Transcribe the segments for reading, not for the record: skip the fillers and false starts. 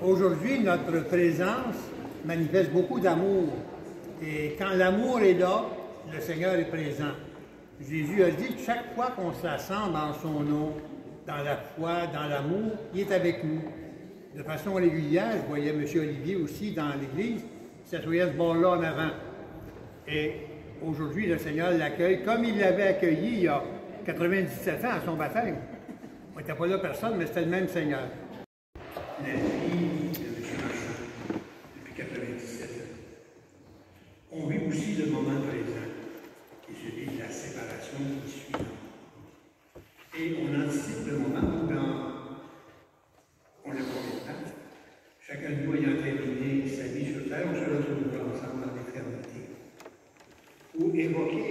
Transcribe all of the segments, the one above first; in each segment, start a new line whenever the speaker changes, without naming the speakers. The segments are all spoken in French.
Aujourd'hui, notre présence manifeste beaucoup d'amour. Et quand l'amour est là, le Seigneur est présent. Jésus a dit que chaque fois qu'on s'assemble en son nom, dans la foi, dans l'amour, il est avec nous. De façon régulière, je voyais M. Olivier aussi dans l'église, il s'assoyait ce bord-là en avant. Et aujourd'hui, le Seigneur l'accueille comme il l'avait accueilli il y a 97 ans à son baptême. On n'était pas là personne, mais c'était le même Seigneur.
La vie de M. Marchand, depuis 97 ans. On vit aussi le moment présent, qui est celui de la séparation qui suit. Et on anticipe le moment où, on le comprend, chacun de nous ayant terminé sa vie sur terre, on se retrouvera ensemble dans l'éternité. Pour évoquer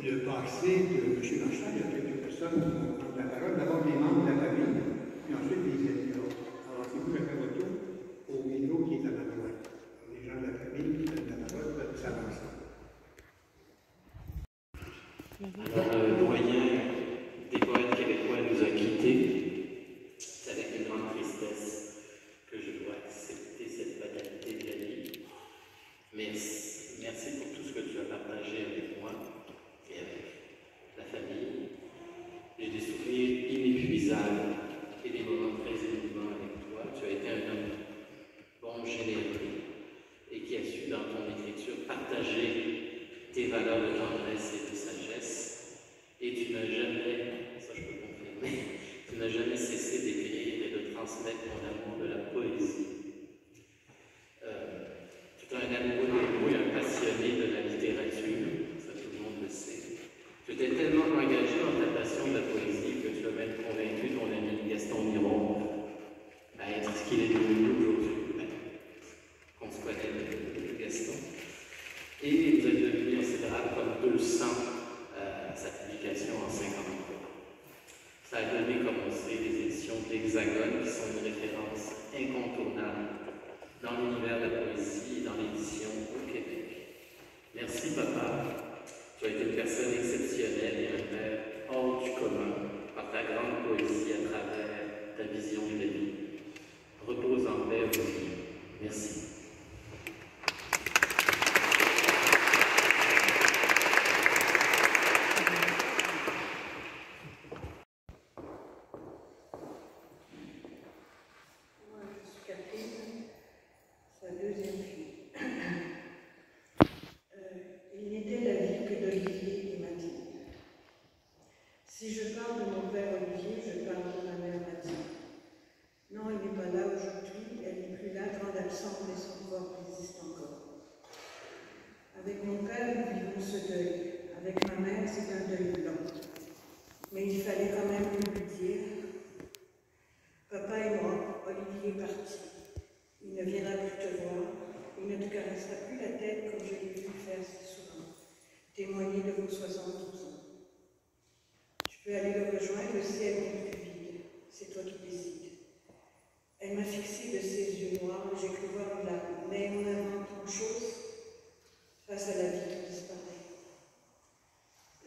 le passé de M. Marchand, il y a quelques personnes qui vont prendre la parole, d'abord les membres de la famille, puis ensuite les amis. Alors, c'est vous qui faites votre tour au micro qui est à ma droite. Les gens de la famille qui prennent la parole peuvent s'avancer.
Alors, le doyen des poètes québécois nous a quittés. C'est avec une grande tristesse que je dois accepter cette fatalité de la vie. Merci. Merci pour tout ce que tu as partagé avec moi et avec la famille. J'ai des souvenirs inépuisables et des moments très émouvants avec toi. Tu as été un homme bon, généreux et qui a su dans ton écriture partager tes valeurs de tendresse et de sagesse. Et tu n'as jamais, ça je peux confirmer, tu n'as jamais cessé d'écrire et de transmettre ton amour de la poésie. Tu es un amoureux des mots et un passionné de la littérature, ça tout le monde le sait. Tu t'es tellement engagé dans ta passion de la poésie que tu as même convaincu ton ami Gaston Miron à être ce qu'il est devenu aujourd'hui. Qu'on se connaît de Gaston. Et vous êtes devenu considérable comme 200 sa publication en 53. Ça a donné, comme on sait, les éditions de l'Hexagone qui sont une référence incontournable dans l'univers de la poésie et dans l'édition au Québec. Merci papa, tu as été une personne exceptionnelle et un père hors du commun par ta grande poésie à travers ta vision de la vie. Repose en paix aujourd'hui. Merci.
Si je parle de mon père Olivier, je parle de ma mère Mathilde. Non, elle n'est pas là aujourd'hui, elle n'est plus là, grande absente, mais son corps existe encore. Avec mon père, nous vivons ce deuil. Avec ma mère, c'est un deuil blanc. Mais il fallait quand même lui dire, papa est mort, Olivier est parti. Il ne viendra plus te voir, il ne te caressera plus la tête comme je l'ai vu faire si souvent. Témoigner de vos 72 ans. Je peux aller le rejoindre, le ciel n'est plus vide, c'est toi qui décides. Elle m'a fixé de ses yeux noirs, j'ai cru voir une larme, mais on invente une chose face à la vie qui disparaît.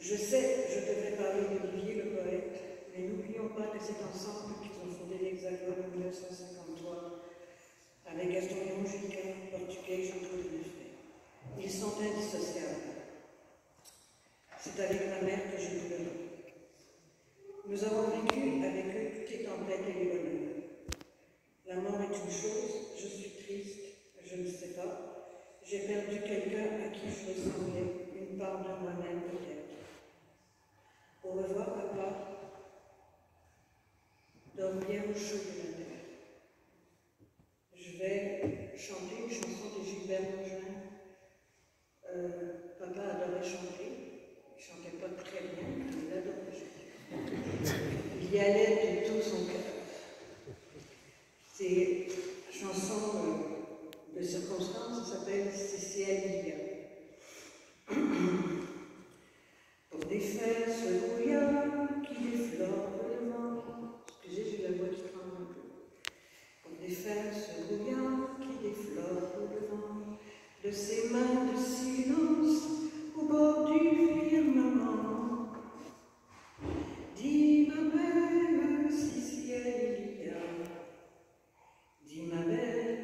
Je sais, je devrais parler d'Olivier le poète, mais n'oublions pas que c'est ensemble qu'ils ont fondé l'Hexagone en 1953, avec Gaston Miron, Julien, Portugais, Jean-Claude Lefebvre. Ils sont indissociables. C'est avec ma mère que j'ai pleuré. Nous avons vécu avec eux toutes les tempêtes et les bonheurs. La mort est une chose, je suis triste, je ne sais pas. J'ai perdu quelqu'un à qui je ressemblais, une part de moi-même peut-être. Au revoir, papa. Dors bien au chaud de la terre. Je vais chanter une chanson de Gilbert Mongin. Papa adorait chanter. Il ne chantait pas très bien, mais il adorait chanter. Il y allait de tout son cœur. C'est une chanson de circonstance, ça s'appelle C'est ciel il y a. Pour défaire ce brouillard qui déflore le vent. Excusez, j'ai la voix qui tremble un peu. Pour défaire ce brouillard qui déflore le vent de ses mains de silence au bord du firmament. Dis ma belle, si ciel il y a, dis ma belle,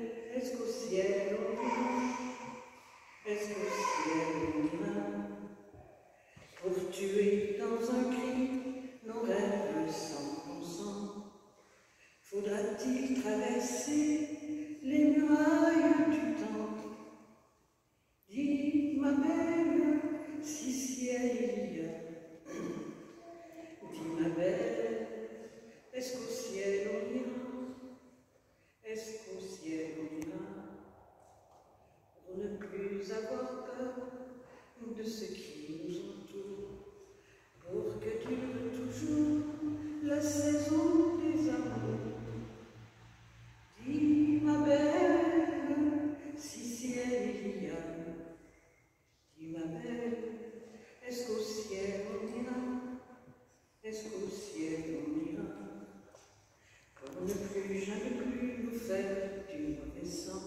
va-t-il traverser les murailles du temps? Dis, ma belle, si ciel il y a. Dis, ma belle, est-ce qu'au ciel on ira? Est-ce qu'au ciel on ira? Pour ne plus avoir peur de ce qui nous entoure, pour que dure toujours la saison des amours. Dis, ma belle, si ciel il y a. Dis, ma belle, est-ce qu'au ciel on ira? Est-ce qu'au ciel on ira? Pour ne plus jamais plus nous faire du mauvais sang,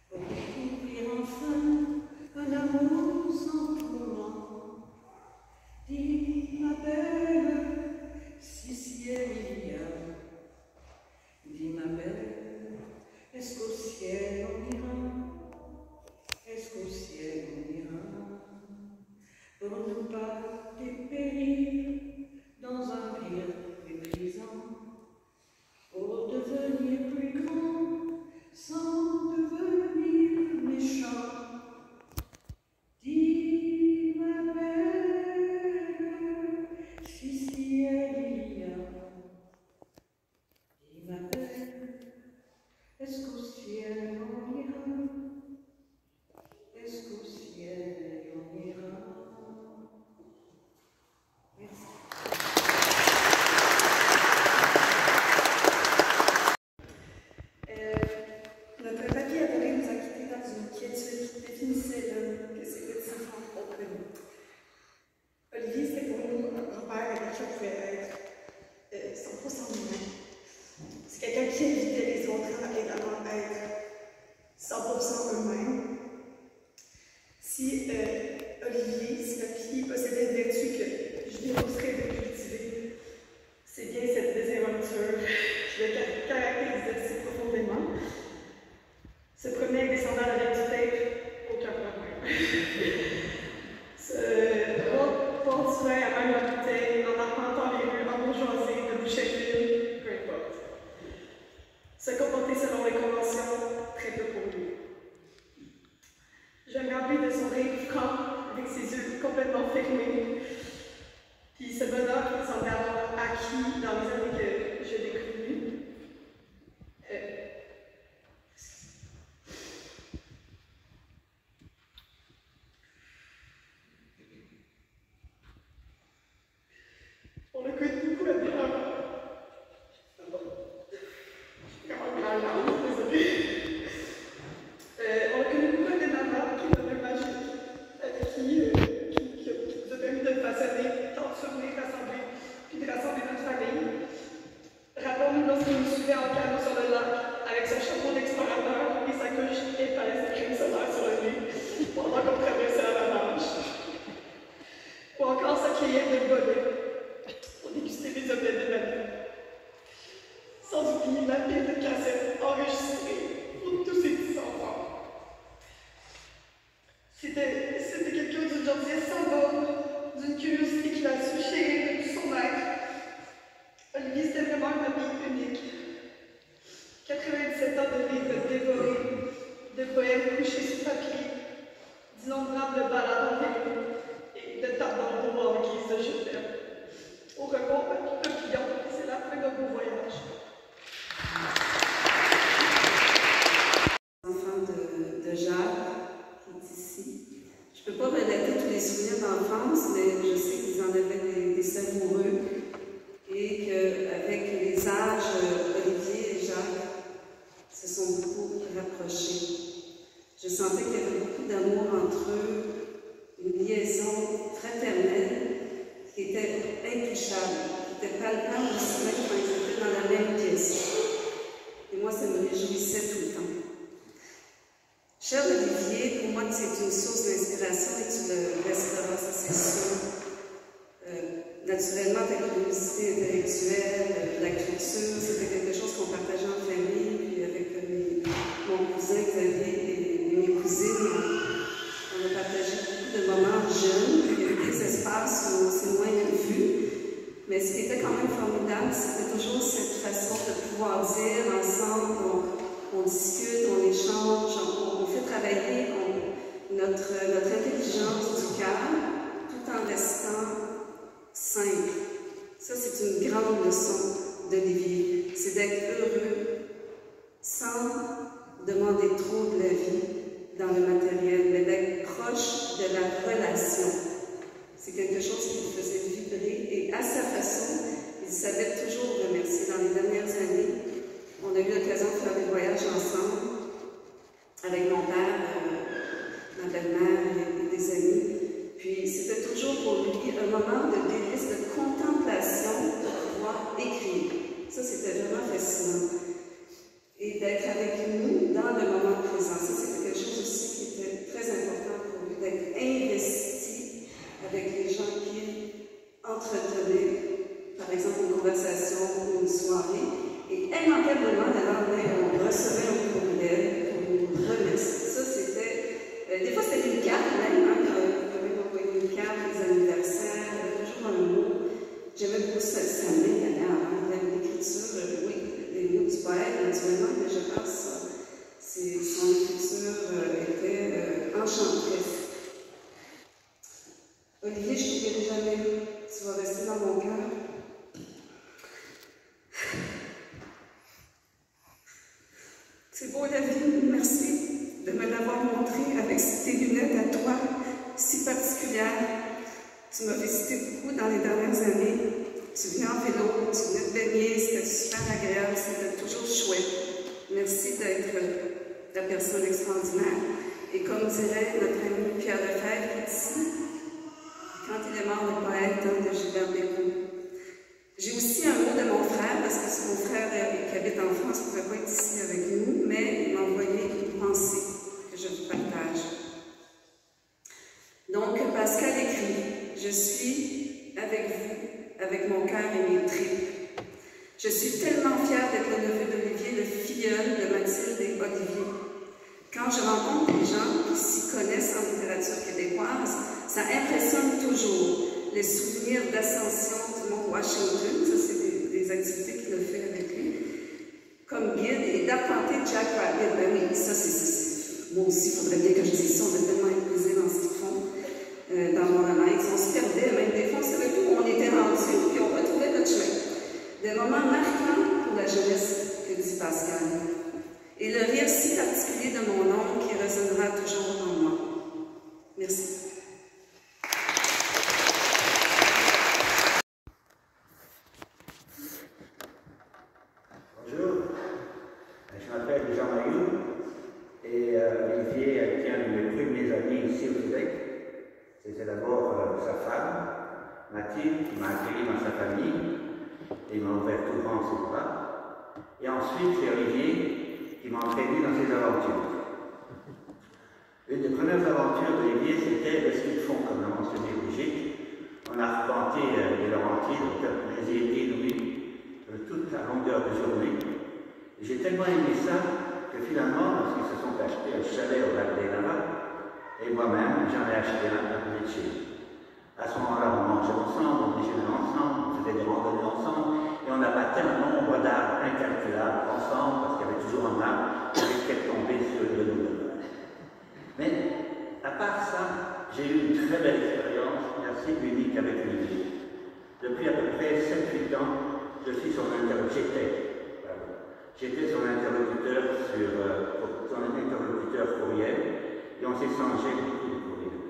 pour découvrir enfin un amour sans tourment. Dis, ma belle, si ciel il y a. Dis, ma belle, est-ce qu'au ciel on ira? Est-ce qu'au ciel on ira? Pour ne pas dépérir dans un pire méprisant, pour devenir plus grand sans devenir méchant. Dis, ma belle, si ciel il y a. Dis, ma belle, est-ce qu'au ciel on ira? Est-ce qu'au ciel on ira? Merci.
Notre papy adoré nous a quittés dans une quiétude qui définissait l'homme que ses petits enfants ont connu. Olivier, c'était pour nous un grand-père avec qui on pouvait être 100% humain. C'est quelqu'un qui invitait les autres à également être 100% eux-mêmes. Si papy possédait une vertu que je m'efforcerais de cultiver, c'est bien cette désinvolture qui le caractérisait si profondément. Se promener avec des sandales avec du tape, aucun problème. Se porte du vin à même la bouteille, en arpentant les rues, en bourgeoisie, de boucherie, peu importe. Se comporter selon les conventions, très peu pour lui. Je me rappelle de son rire franc, avec ses yeux complètement fermés, puis ce bonheur qu'il semblait avoir acquis dans les années que je l'ai connu. On le connaît beaucoup la démarche. On le connaît beaucoup à Denama, qui est un homme magique, avec qui nous a permis de façonner tant de souvenirs rassemblés, puis de rassembler notre famille. Rappelons-nous lorsqu'il nous suivait en canot sur le lac, avec son chapeau d'explorateur et sa couche épaisse de crème solaire sur le nez, pendant qu'on traversait la nage. Ou encore sa cueillette de volets pour déguster les omelettes de Manu. Sans oublier la pile de cassettes enregistrées pour tous ces petits enfants. C'était quelqu'un d'une gentillesse sans borne, d'une curiosité qu'il a su chérir depuis son maître. Olivier, c'était vraiment une famille unique. 97 ans de livres dévorés, de poèmes couchés sur papier, d'innombrables balades en vélo et de tables dans le dos en guise de je t'aime. Au repos, papillon, c'est la fin d'un beau voyage.
Enfant de Jacques, qui est ici. Je ne peux pas relater tous les souvenirs d'enfance, mais je sais qu'ils en avaient des savoureux et qu'avec les âges, Olivier et Jacques se sont beaucoup rapprochés. Je sentais qu'il y avait beaucoup d'amour entre eux, une liaison fraternelle qui était intouchable, qui était palpable aussi même quand ils étaient dans la même pièce. Et moi, ça me réjouissait tout le temps. Cher Olivier, pour moi, c'est une source d'inspiration et tu le resteras, ça c'est sûr. Naturellement, ta curiosité intellectuelle, la culture, c'était quelque chose qu'on partageait en famille, puis avec mon cousin Xavier et mes cousines, on a partagé beaucoup de moments jeunes, puis il y a eu des espaces où c'est moins vu. Mais ce qui était quand même formidable, c'était toujours cette façon de pouvoir dire ensemble, on discute, on échange, on fait travailler notre intelligence du cœur, tout en restant simple. Ça, c'est une grande leçon d'Olivier, c'est d'être heureux sans demander trop de la vie dans le matériel, mais d'être proche de la relation. C'est quelque chose qui me faisait vibrer et à sa façon, il savait toujours remercier. Dans les dernières années, on a eu l'occasion de faire des voyages ensemble avec mon père, ma belle-mère et des amis. Puis c'était toujours pour lui un moment de délice, de contemplation pour pouvoir écrire. Ça, c'était vraiment fascinant. Et d'être avec nous dans le moment présent. Ça, c'était quelque chose aussi qui était très important pour lui, d'être investi avec les gens qu'il entretenait, par exemple une conversation ou une soirée. Et immanquablement, le lendemain, on recevait un courriel pour nous remercier. Ça, c'était. Des fois, c'était une carte même, hein, quand même envoyer une carte, les anniversaires, toujours un mot. J'aimais beaucoup ça main d'ailleurs, hein, l'écriture, oui, les mots du poète, naturellement, mais je pense que son écriture était enchanteresse. Olivier, je t'oublierai jamais, tu vas rester dans mon cœur. C'est beau la vie, merci de me l'avoir montré avec tes lunettes à toi, si particulières. Tu m'as visité beaucoup dans les dernières années. Tu venais en vélo, tu venais te baigner, c'était super agréable, c'était toujours chouette. Merci d'être la personne extraordinaire. Et comme dirait notre ami Pierre Lefebvre ici, quand il est mort, le poète de Gilbert Bécaud. J'ai aussi un mot de mon frère, parce que mon frère qui habite en France ne pouvait pas être ici avec nous, mais il m'a envoyé une pensée que je vous partage. Donc, Pascal écrit, je suis avec vous, avec mon cœur et mes tripes. Je suis tellement fière d'être le neveu d'Olivier, le filleul de Mathilde et Olivier. Quand je rencontre des gens qui s'y connaissent en littérature québécoise, ça impressionne toujours. Les souvenirs d'ascension du mont Washington, ça c'est des activités qu'il a fait avec lui, comme guide, et d'arpenter Jack Rabbit. Ben oui, ça c'est moi aussi, il faudrait bien que je dise ça, on est tellement épuisés dans ce qu'ils font, dans mon roman. On se perdait, même des fois, on savait plus où on était rendu, puis on retrouvait notre chemin. Des moments marquants pour la jeunesse, que dit Pascal. Et le rire si particulier de mon oncle qui résonnera toujours en moi. Merci.
Bonjour, je m'appelle Jean Mayou et Olivier est un de mes premiers amis ici au Québec. C'était d'abord sa femme, Mathilde, qui m'a accueilli dans sa famille et m'a ouvert tout grand ses bras. Et ensuite, c'est Olivier qui m'a entraîné dans ses aventures. Une des premières aventures d'Olivier, c'était le ski de fond, comme l'a mentionné Brigitte. On a arpenté les Laurentides, donc un plaisir inouï toute la longueur de journée. J'ai tellement aimé ça que finalement, lorsqu'ils se sont achetés un chalet au lac des Navas, et moi-même, j'en ai acheté un à côté de chez nous. À ce moment-là, on mangeait ensemble, on déjeunait ensemble, on faisait des randonnées ensemble, et on abattait un nombre d'arbres incalculables ensemble, parce qu'il y avait toujours un arbre qui était tombé sur le nous. Mais, à part ça, j'ai eu une très belle expérience assez unique avec Olivier. Depuis à peu près 7-8 ans, j'étais son interlocuteur courriel, et on s'échangeait beaucoup de courriels.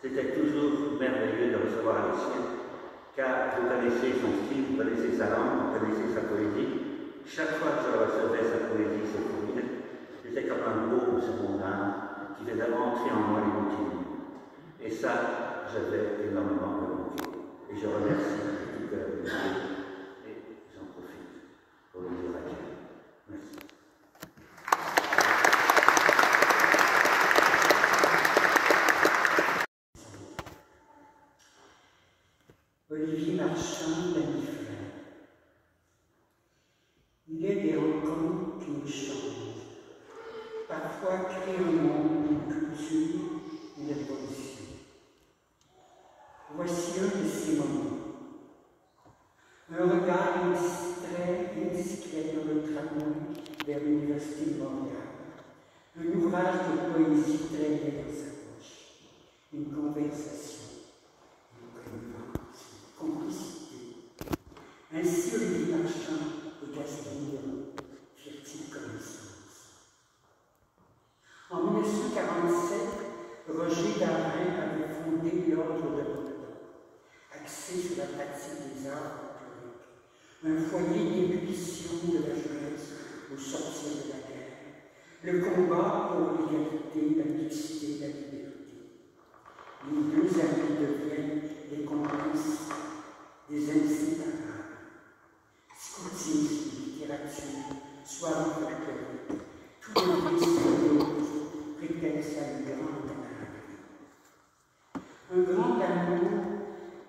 C'était toujours merveilleux de recevoir les siens, car vous connaissez son style, vous connaissez sa langue, vous connaissez sa poésie. Chaque fois que je recevais sa poésie, ses courriels, c'était comme un baume sur mon âme qui faisait entrer en moi les motifs. Et ça, j'avais énormément remarqué. Et je remercie de tout cœur de Dieu. Et j'en profite pour le dire à Dieu. Merci.
Olivier Marchand, Lanifère. Il est des rencontres qui nous changent. Parfois créer un monde, une culture, une évolution. Voici un de ces moments. l'Université de Montréal. Un ouvrage de poésie traînait dans sa poche. Une conversation, une connivence, une complicité. Ainsi, Olivier Marchand et Gaston Miron firent-ils connaissance. En 1947, Roger Darin avait fondé l'Ordre de Bordeaux, axé sur la pratique des arts folkloriques, un foyer d'ébullition de la jeunesse au sortir de la guerre, le combat pour l'égalité, la mixité, la liberté. Les deux amis deviennent des complices, des inséparables. Scoutisme, littérature, soirée folklorique, tout le risque prétexte à une grande amour. Un grand amour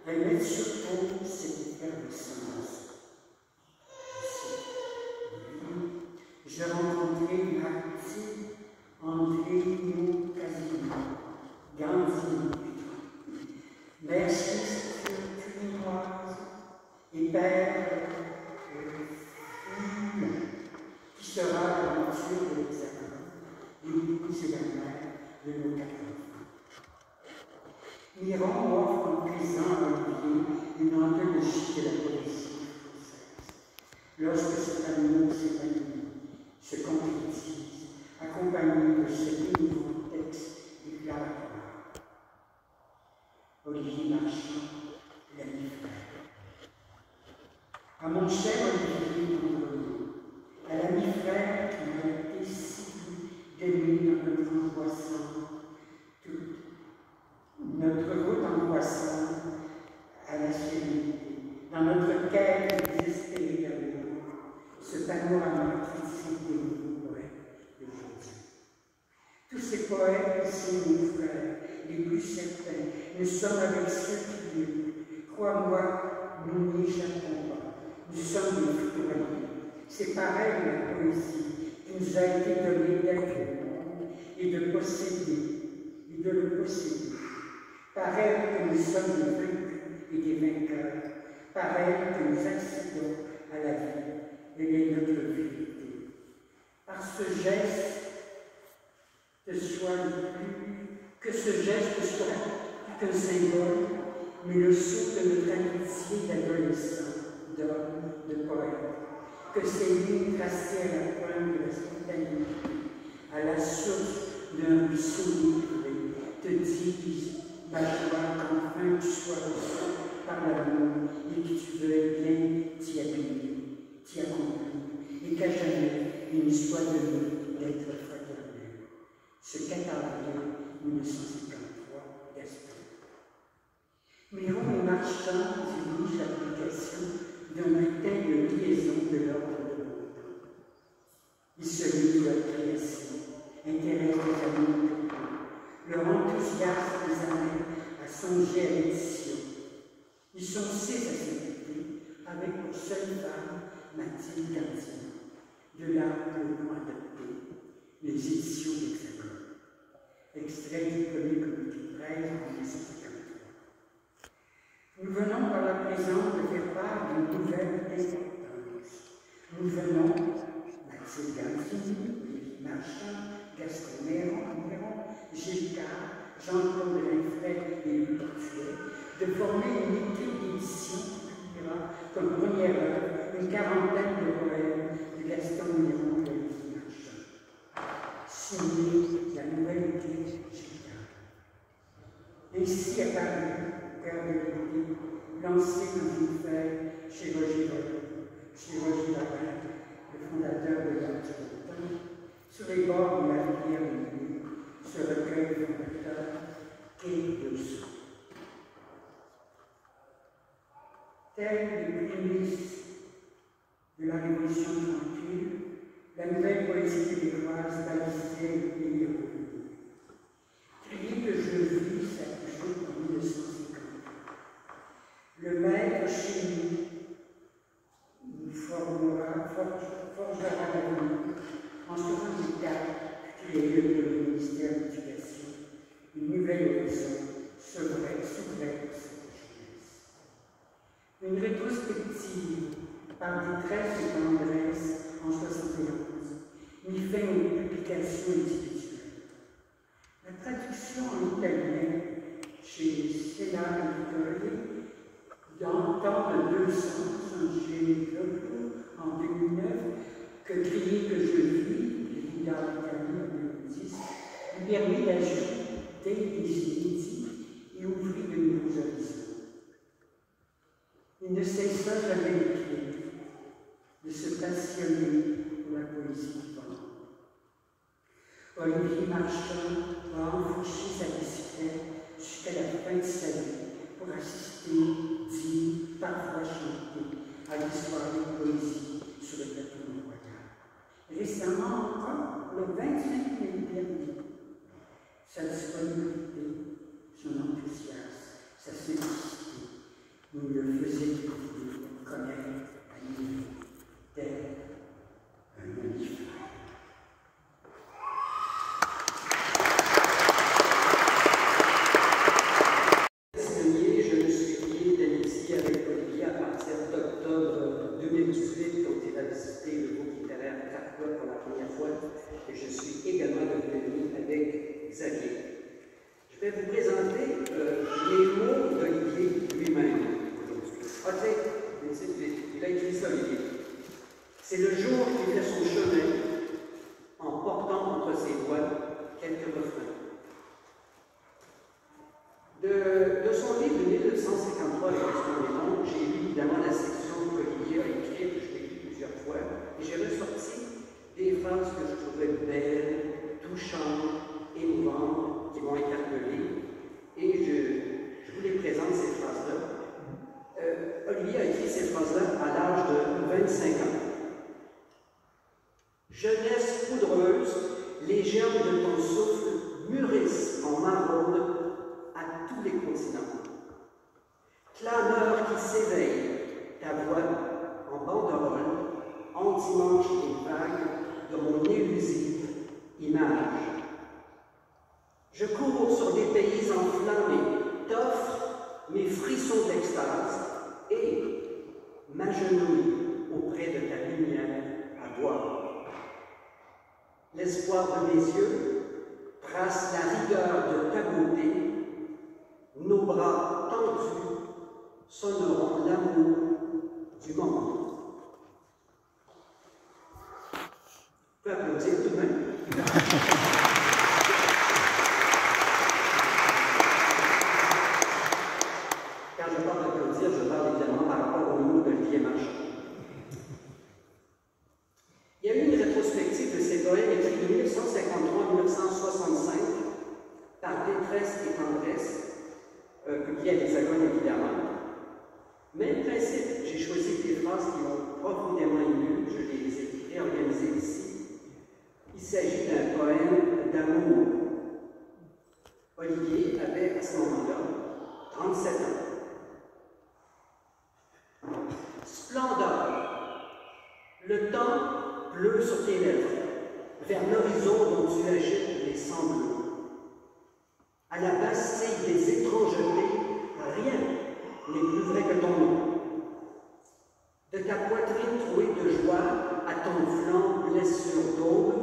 révèle surtout cette effervescence. Je rencontrais Marty, André Hino Casino, Gandhi, mère suisse turinoise et père qui sera l'aventure de l'Hexagone, l'épouse et la mère de nos 4 enfants. Miron offre en présent à Olivier une anthologie de la poésie française. Lorsque cet amour s'épanouit, se concrétise, accompagné de ce nouveau texte déclaratoire. Olivier Marchand, l'ami frère. À mon cher Olivier André, à l'ami frère qui m'a été si d'aimer dans notre angoissante, notre route angoissante à la sérénité, dans notre quête désespérée d'amour, ce panorama critique des nouveaux poètes d'aujourd'hui. Tous ces poètes qui sont nos frères, les plus certains, nous sommes avec ceux qui vivent. Crois-moi, nous n'échappons pas. Nous sommes des citoyens. C'est pareil la poésie qui nous a été donnée d'être au monde et de posséder, et de le posséder. Pareil que nous sommes des vaincus et des vainqueurs. Pareil que nous accédons à la vie. Elle est notre vérité. Par ce geste de soi que ce geste soit qu'un symbole, mais le saut de notre amitié d'adolescent, d'homme, de poète, que ces lignes tracées à la pointe de la spontanéité, à la source d'un ruisseau livré, te disent, ma joie, qu'enfin tu sois reçu par l'amour et que tu veuilles bien t'y habiller, t'y accomplir, et qu'à jamais il ne soit de nous d'être fraternel. Ce 4 avril 1953, Gaston. Miron et Marchand dirigent l'application d'un bulletin de liaison de l'ordre de Bordeaux. Ils se livrent à la création, intéressent les amis de leur enthousiasme les amène à songer à l'édition. Ils sont 6 à s'impliquer, avec pour seule femme Mathilde Gardien, de là le nom adopté, les éditions d'Hexagone. Extrait du premier comité de presse en 1953. Nous venons par la présence de faire part d'une nouvelle importance. Nous venons, Mathilde Gardien, Olivier Marchand, Gaston Miron, Gilles Card, Jean-Claude Rinfret et Louis Portuet, de former une équipe d'édition qui publiera comme première œuvre une 40aine de poèmes de Gaston Miron et Olivier Marchand. Signé la nouvelle équipe Gilles Card. Ainsi apparu au cœur de l'été, lancé dans une feuille chez Roger Darin, le fondateur de l'Art du Temps, sur les bords de la rivière de Nuit, ce recueil fondateur qu'est dessous. Telles les prémices de la Révolution tranquille, la nouvelle poésie québécoise balisait le pays revenu. Crier que je vis s'ajoute en 1950. Le maître chez nous forgera l'avenir en 1964 qu'il est lieu de ministère de l'Éducation, une nouvelle horizon s'ouvrait pour cette jeunesse. Une rétrospective par détresse et tendresse en 1971, mit l'éducation individuelle. La traduction en italien chez Sena Editori, dans de 200, en 2009, que Crier que je vis, édité en Italie en 2010, lui permet d'agir dès des inédits et ouvrir de nouveaux horizons. Il ne cessa jamais d'écrire, de se passionner pour la poésie vivante. Olivier Marchand a enfourché sa bicyclette jusqu'à la fin de sa vie pour assister, dire, parfois chanter à l'histoire de poésie sur le plateau de Montréal. Récemment encore, le 25 mai dernier, sa disponibilité, son enthousiasme, sa simplicité nous le faisaient découvrir, connaître, admirer, tel un mammifère.
Je me suis lié d'amitié avec Olivier à partir d'octobre 2018, quand il a visité le groupe littéraire Carquois pour la première fois, et je suis également devenu avec Xavier. Je vais vous présenter les mots d'Olivier lui-même. Ah tiens, il a écrit ça, Olivier. C'est le jour qui fait son chemin en portant entre ses doigts quelques refrains. De son livre de 1953, j'ai lu évidemment la section qu'Olivier a écrite, je l'ai lu plusieurs fois, et j'ai ressorti des phrases que je trouvais belles, touchantes, émouvantes, qui m'ont interpellé, et je vous les présente, ces phrases-là. Olivier a écrit ces phrases-là à l'âge de 25 ans. Jeunesse poudreuse, les germes de ton souffle mûrissent en maraude à tous les continents. Clameur qui s'éveille, ta voix en banderole, endimanche les vagues de mon élusive image. Je cours sur des pays enflammés, t'offre mes frissons d'extase et m'agenouille auprès de ta lumière à boire. L'espoir de mes yeux trace la rigueur de ta beauté, nos bras tendus sonneront l'amour du monde. Vous pouvez applaudir tout de même. Quand je parle d'applaudir, je parle évidemment par rapport aux mots d'Olivier Marchand. Il y a eu une rétrospective de ces poèmes écrits de 1953 à 1965 par Détresse et Tendresse, publié à l'Hexagone évidemment. Même principe, j'ai choisi des phrases qui m'ont profondément ému, je les ai réorganisées ici. Il s'agit d'un poème d'amour. Olivier avait à ce moment-là 37 ans. Splendeur. Le temps pleut sur tes lèvres, vers l'horizon dont tu agites les sanglots. À la bastille des étrangetés, rien n'est plus vrai que ton nom. De ta poitrine trouée de joie à ton flanc blessure d'aube,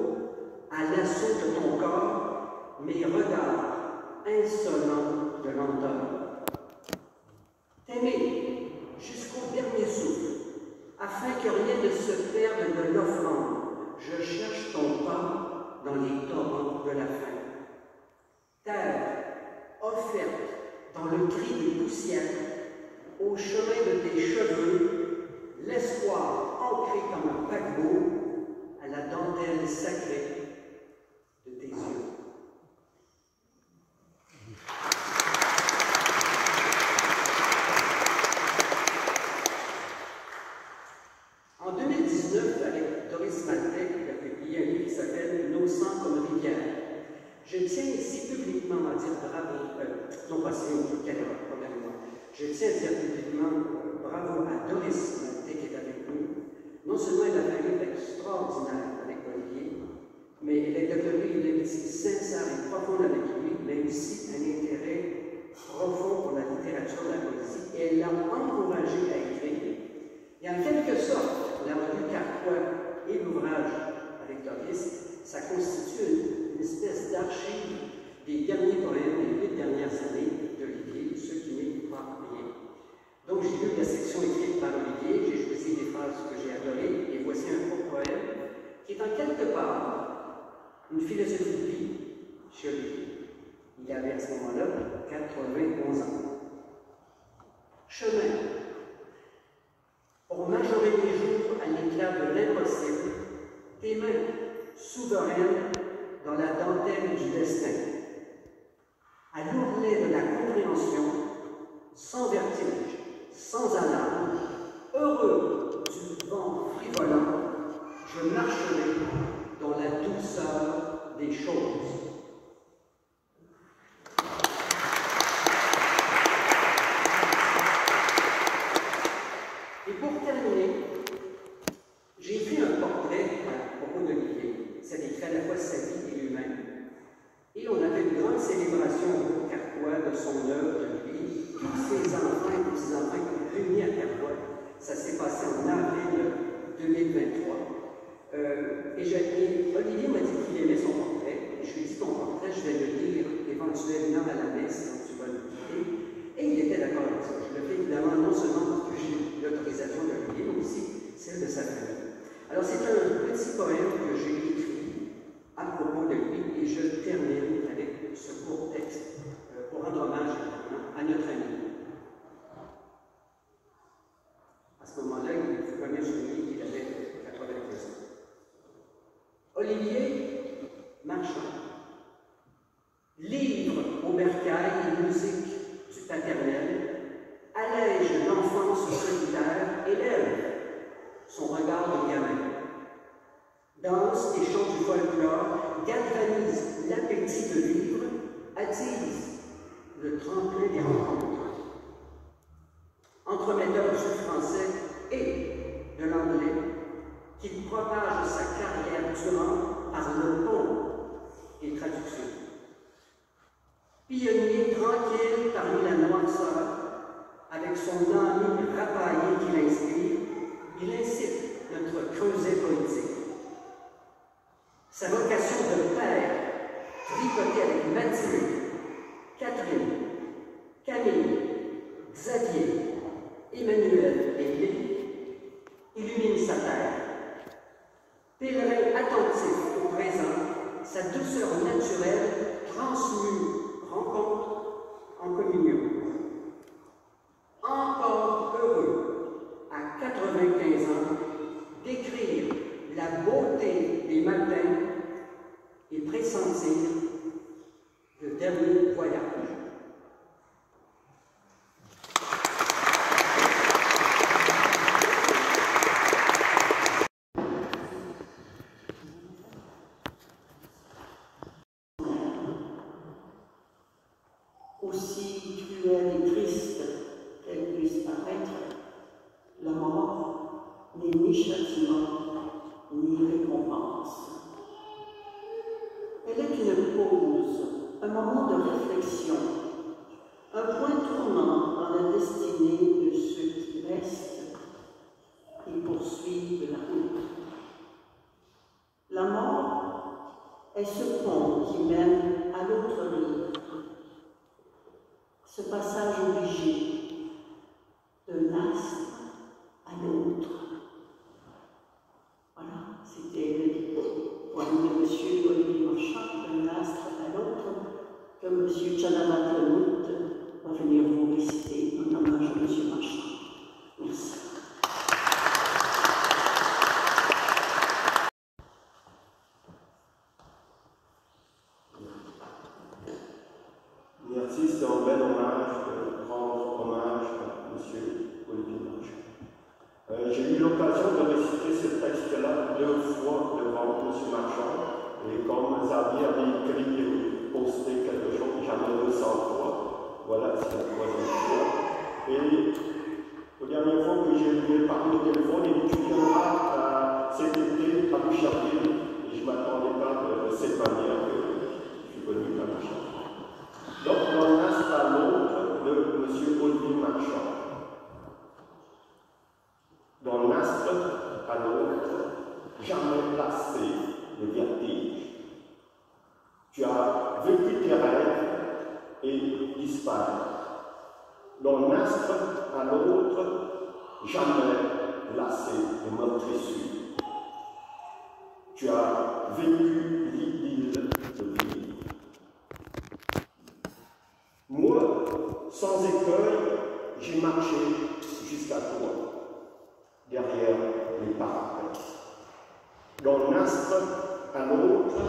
à l'assaut de ton corps, mes regards insolents de lenteur. T'aimer jusqu'au dernier souffle, afin que rien ne se perde de l'offrande, je cherche ton pas dans les torrents de la faim. Terre, offerte dans le cri des poussières, au chemin de tes cheveux, l'espoir ancré comme un paquebot à la dentelle sacrée de tes yeux. En 2019, avec Doris Maltais, il a publié un livre qui s'appelle Nos sangs comme rivière. Je tiens ici publiquement à dire bravo, non pas si on caméra, probablement. Je tiens à dire publiquement bravo à Doris Maltais qui est avec nous. Non seulement elle a fait un livre extraordinaire avec Olivier, mais elle a développé une amitié sincère et profonde avec lui, mais aussi un intérêt profond pour la littérature de la poésie, et elle l'a encouragé à écrire. Et en quelque sorte, la revue Carquois et l'ouvrage avec Doris, ça constitue des derniers poèmes des 8 dernières années d'Olivier, ceux qui n'écoutent pas rien. Donc j'ai lu la section écrite par Olivier, j'ai choisi des phrases que j'ai adorées, et voici un court poème qui est en quelque part une philosophie de vie chez Olivier. Il avait à ce moment-là 91 ans. Chemin. Pour majorer les jours à l'éclat de l'impossible, tes mains souveraines dans la dentelle du destin, à l'ourlet de la compréhension, sans vertige, sans alarme, heureux du vent frivolant, je marcherai dans la douceur des choses. Et pour terminer, j'ai fait un portrait à propos d'Olivier. Ça décrit à la fois sa vie et lui-même. Et on avait une grande célébration au Carquois de son œuvre, de lui, tous ses enfants et petits-enfants qui étaient réunis à Carquois. Ça s'est passé en avril 2023. Et Olivier m'a dit qu'il aimait son portrait. Et je lui ai dit, ton portrait, je vais le lire éventuellement à la messe quand tu vas le quitter. Et il était d'accord avec ça. Je le fais évidemment non seulement parce que j'ai l'autorisation d'Olivier, mais aussi celle de sa famille. Alors c'est un petit poème que j'ai écrit à propos de lui, et je termine avec ce court texte pour rendre hommage à notre ami. À ce moment-là, il faut quand même souligner qu'il avait 93 ans. Olivier Marchand, livre au bercail et musique du paternel, allège l'enfance solitaire, élève son regard de gamin. Danse et chant du folklore, galvanise l'appétit de vivre, attise le tremplin des rencontres. Entremetteur du français et de l'anglais, qu'il propage sa carrière durant par le pont et traduction. Pionnier tranquille parmi la noirceur, avec son ennui rapaillé qui l'inspire, il incite notre creuset poétique. Sa vocation de père, tripotée avec Mathilde, Catherine, Camille, Xavier, Emmanuel et Lily, illumine sa terre. Pèlerin attentif au présent, sa douceur naturelle transmue rencontre en communion. Encore heureux, à 95 ans, d'écrire la beauté des matins et pressentir le dernier voyage.
Aussi cruelle et triste qu'elle puisse paraître, la mort n'est ni châtiment, ni récompense. Elle est une pause, un moment de réflexion, un point tournant dans la destinée de ceux qui restent et poursuivent la route. La mort est ce pont qui mène à l'autre rive, ce passage obligé d'un astre à l'autre. Voilà, c'était le poème de M. Olivier Marchand, d'un astre à l'autre, que M. Tchadama Tlemout va venir vous réciter en hommage à M. Marchand. Merci.
Merci, c'est un bel hommage de rendre hommage à M. Olivier Marchand. J'ai eu l'occasion de réciter ce texte-là 2 fois devant M. Marchand, et comme Xavier avait écrit, posté quelque chose, jamais 200 fois, voilà, c'est la 3e fois. Et la dernière fois que j'ai lui ai parlé au téléphone, il dit tu viendras cet été à Boucherville, et je ne m'attendais pas de cette manière que je suis venu à Boucherville. Donc, on a à l'autre de M. Olivier Marchand. Dans l'astre à l'autre, jamais lassé de vertige. Tu as vécu tes rêves disparaît. D'un astre à l'autre, jamais lassé et meurtrissure. Tu as vécu l'idylle de vie. Moi, sans écueil, j'ai marché jusqu'à toi, derrière les parapets. D'un astre à l'autre,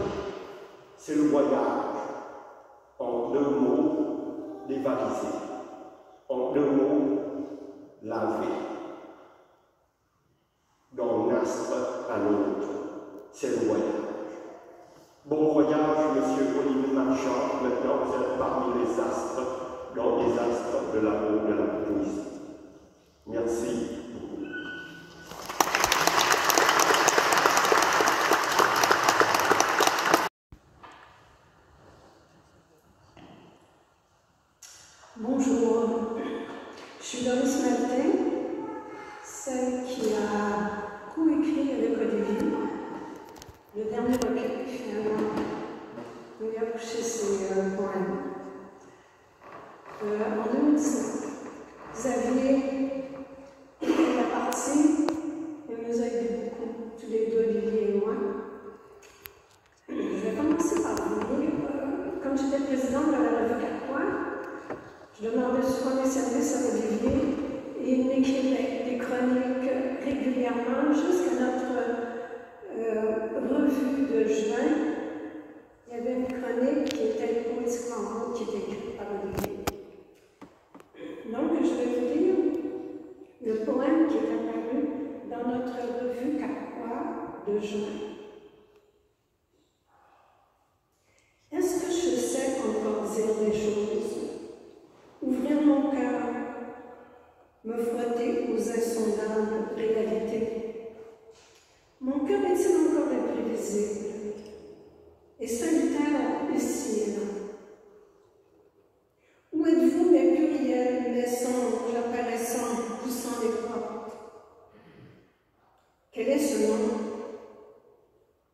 c'est le voyage, en 2 mots, dévalisé, en 2 mots, lavé. D'un astre à l'autre, c'est le voyage. Bon voyage, monsieur Olivier Marchand. Maintenant, vous êtes parmi les astres, dans les astres de l'amour de la poésie. Merci beaucoup.
Bonjour, je suis Doris Martin, celle qui a coécrit avec Olivier le dernier recueil, finalement. Il a couché ses poèmes. En 2019, Xavier était la partie, il nous a aidé beaucoup, tous les deux, Olivier et moi. Je vais commencer par vous dire, comme j'étais présidente de la revue Carquois, je demandais souvent des services à Olivier et il m'écrivait des chroniques régulièrement jusqu'à notre revue de juin. Il y avait une chronique qui était poétiquement beau, qui était écrite par Olivier. Donc, je vais vous lire le poème qui est apparu dans notre revue Carquois de juin. Est-ce que je sais encore dire des choses? Ouvrir mon cœur, me frotter aux insondables réalités. Mon cœur est-il encore imprévisible et solitaire ici et là? Où êtes-vous, mes pluriels, mes songes apparaissant, poussant les portes? Quel est ce nom?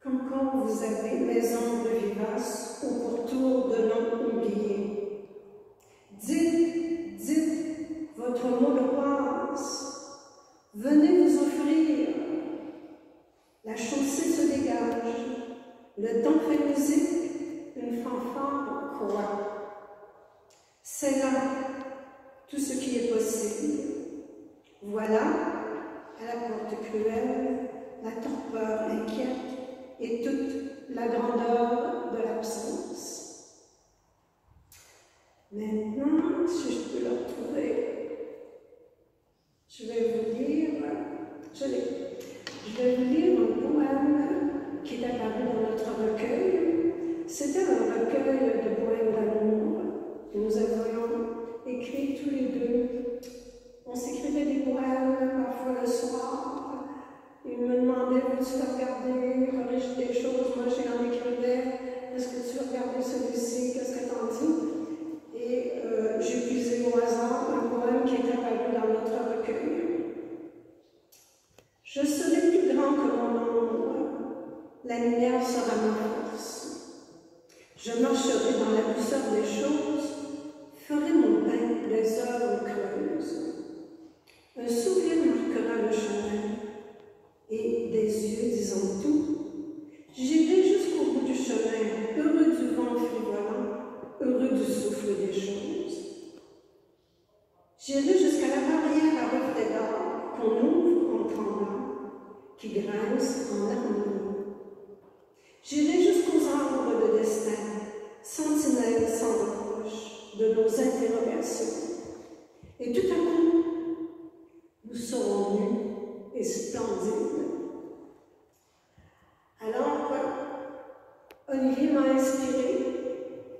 Comme quand vous avez mes ombres vivaces au pourtour de noms oubliés. Dites, dites votre mot de passe. Venez vous offrir. La chaussée se dégage. Le temps fait musique. Une fanfare croît. C'est là tout ce qui est possible. Voilà, à la porte cruelle, la torpeur inquiète et toute la grandeur de l'absence. Maintenant, si je peux le retrouver, je vais vous lire un poème qui est apparu dans notre recueil. C'était un recueil de poèmes d'amour que nous avions écrit tous les deux. On s'écrivait des poèmes parfois le soir. Il me demandait, veux-tu le regarder, corriger des choses? Moi, j'en écrivais, est-ce que tu veux regarder celui-ci? Qu'est-ce que t'en dis? Et j'ai puisé au hasard un poème qui est apparu dans notre recueil. Je serai plus grand que mon ombre, la lumière sera ma force. Je marcherai dans la douceur des choses, ferai mon pain des heures creuses. Un sourire marquera le chemin, et des yeux disant tout. J'irai jusqu'au bout du chemin, heureux du vent frivolant, heureux du souffle des choses. J'irai jusqu'à la barrière à reflet d'or qu'on ouvre en tremblant, qui grince en harmonie. J'irai jusqu'aux arbres de destin, sentinelles sans reproche de nos interrogations. Et tout à coup, nous serons nus et splendides. Alors, Olivier m'a inspiré.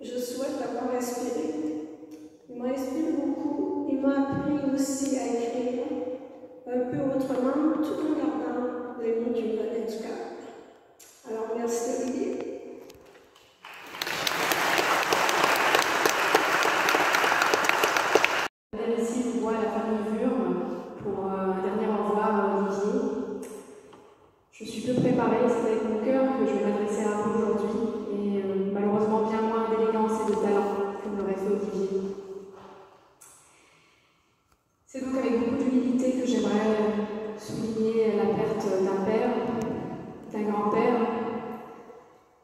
Je souhaite l'avoir inspiré. Il m'a inspiré beaucoup. Il m'a appris aussi à écrire un peu autrement, tout en gardant les mots qui me venaient du cœur. Alors, merci Olivier.
Ici, vous voit la famille Wurm pour un dernier au revoir à Olivier. Je suis peu préparée, c'est avec mon cœur que je vais m'adresser à vous aujourd'hui, et malheureusement bien moins d'élégance et de talent que me l'aurait fait Olivier.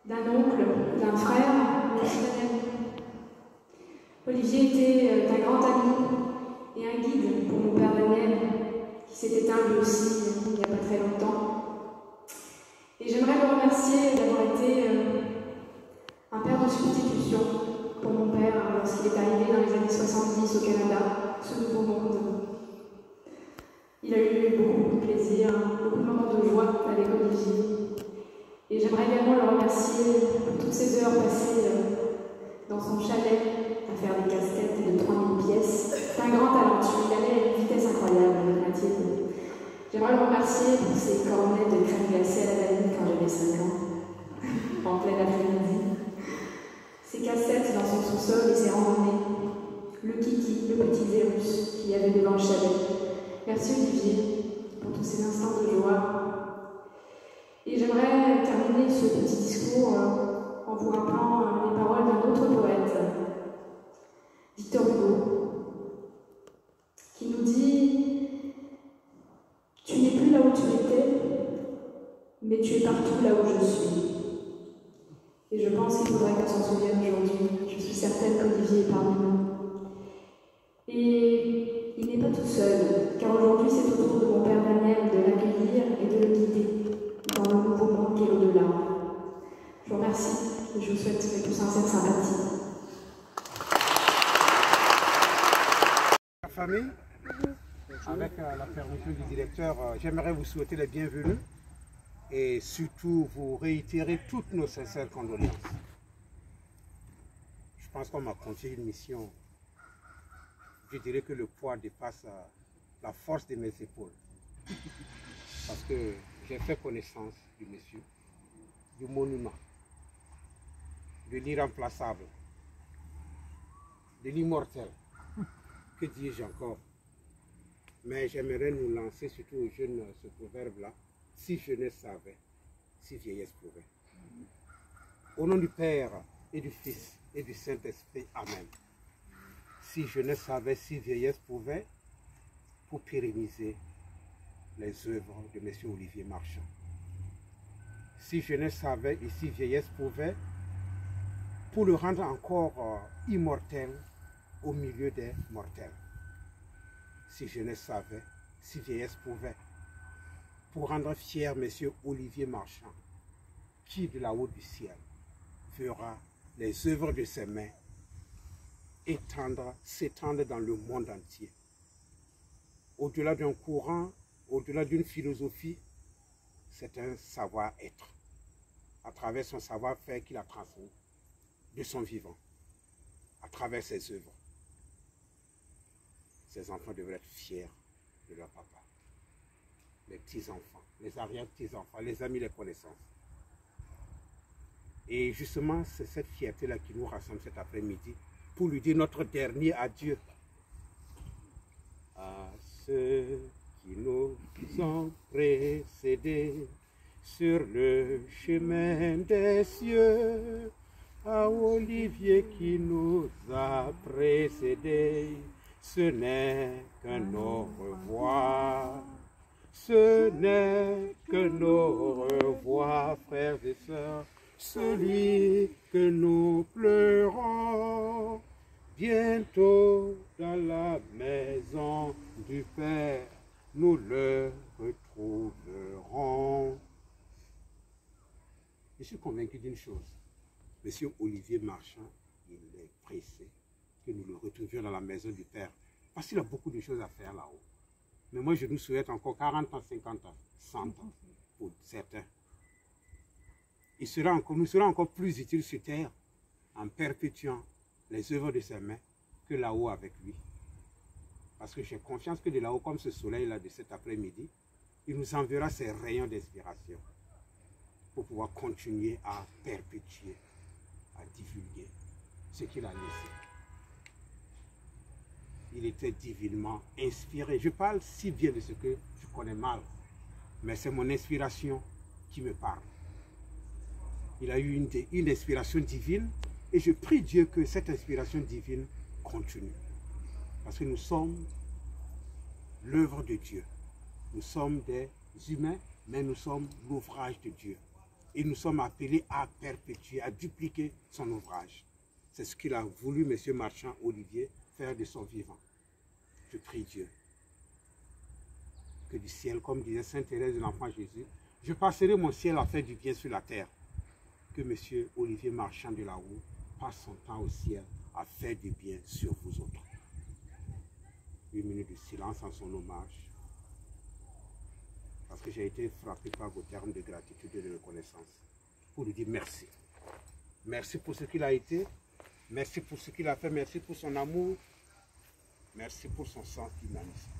d'un oncle, d'un frère, mais aussi d'un ami. Olivier était un grand ami et un guide pour mon père Daniel, qui s'est éteint lui aussi il n'y a pas très longtemps. Et j'aimerais le remercier d'avoir été un père de substitution pour mon père lorsqu'il est arrivé dans les années 70 au Canada, ce nouveau monde. Il a eu beaucoup de plaisir, beaucoup de moments de joie avec Olivier. Et j'aimerais également le remercier pour toutes ces heures passées dans son chalet à faire des casquettes de 3000 pièces. C'est un grand talentueux, il allait à une vitesse incroyable, Mathilde. J'aimerais le remercier pour ses cornets de crème glacée à la vanille quand j'avais 5 ans, en plein après-midi. Ses cassettes dans son sous-sol et ses randonnées. Le kiki, le petit Zérus qu'il y avait devant le chalet. Merci Olivier pour tous ces instants de joie. Et j'aimerais terminer ce petit discours en vous rappelant les paroles d'un autre poète, Victor Hugo, qui nous dit « Tu n'es plus là où tu étais, mais tu es partout là où je suis. » Et je pense qu'il faudrait qu'on s'en souvienne aujourd'hui. Je suis certaine qu'Olivier est parmi nous. Et il n'est pas tout seul, car aujourd'hui c'est au tour de mon père Daniel de l'accueillir et de le guider dans le nouveau monde qui est au-delà. Je vous remercie et je vous souhaite mes plus sincères sympathies.
La famille, avec la permission du directeur, j'aimerais vous souhaiter la bienvenue et surtout vous réitérer toutes nos sincères condoléances. Je pense qu'on m'a confié une mission. Je dirais que le poids dépasse la force de mes épaules. Parce que j'ai fait connaissance du monsieur, du monument, de l'irremplaçable, de l'immortel. Que dis-je encore? Mais j'aimerais nous lancer surtout aux jeunes ce proverbe-là. Si jeunesse savait, si vieillesse pouvait. Au nom du Père et du Fils et du Saint-Esprit, Amen. Si jeunesse savait, si vieillesse pouvait, pour pérenniser les œuvres de M. Olivier Marchand. Si jeunesse savait et si vieillesse pouvait, pour le rendre encore immortel au milieu des mortels. Si jeunesse savait, si vieillesse pouvait, pour rendre fier M. Olivier Marchand, qui de là-haut du ciel fera les œuvres de ses mains s'étendre dans le monde entier. Au-delà d'un courant, au-delà d'une philosophie, c'est un savoir-être, à travers son savoir-faire qu'il a transmis de son vivant, à travers ses œuvres. Ses enfants devraient être fiers de leur papa. Les petits-enfants, les arrière-petits-enfants, les amis, les connaissances. Et justement, c'est cette fierté-là qui nous rassemble cet après-midi pour lui dire notre dernier adieu à ceux qui nous ont précédés sur le chemin des cieux, à Olivier qui nous a précédés. Ce n'est qu'un au revoir. Ce n'est que nos revoirs, frères et sœurs, celui que nous pleurons. Bientôt dans la maison du Père, nous le retrouverons. Je suis convaincu d'une chose. Monsieur Olivier Marchand, il est pressé que nous le retrouvions dans la maison du Père. Parce qu'il a beaucoup de choses à faire là-haut. Mais moi, je nous souhaite encore 40 ans, 50 ans, 100 ans, pour certains. Nous serons encore plus utiles sur terre en perpétuant les œuvres de ses mains que là-haut avec lui. Parce que j'ai confiance que de là-haut, comme ce soleil-là de cet après-midi, il nous enverra ses rayons d'inspiration pour pouvoir continuer à perpétuer, à divulguer ce qu'il a laissé. Il était divinement inspiré. Je parle si bien de ce que je connais mal, mais c'est mon inspiration qui me parle. Il a eu une inspiration divine et je prie Dieu que cette inspiration divine continue. Parce que nous sommes l'œuvre de Dieu. Nous sommes des humains, mais nous sommes l'ouvrage de Dieu. Et nous sommes appelés à perpétuer, à dupliquer son ouvrage. C'est ce qu'il a voulu, M. Marchand Olivier, faire de son vivant. Je prie Dieu que du ciel, comme disait Sainte Thérèse de l'Enfant Jésus, je passerai mon ciel à faire du bien sur la terre. Que M. Olivier Marchand de la Roue passe son temps au ciel à faire du bien sur vous autres. 8 minutes de silence en son hommage. Parce que j'ai été frappé par vos termes de gratitude et de reconnaissance. Pour lui dire merci. Merci pour ce qu'il a été. Merci pour ce qu'il a fait. Merci pour son amour. Merci pour son sang humaniste.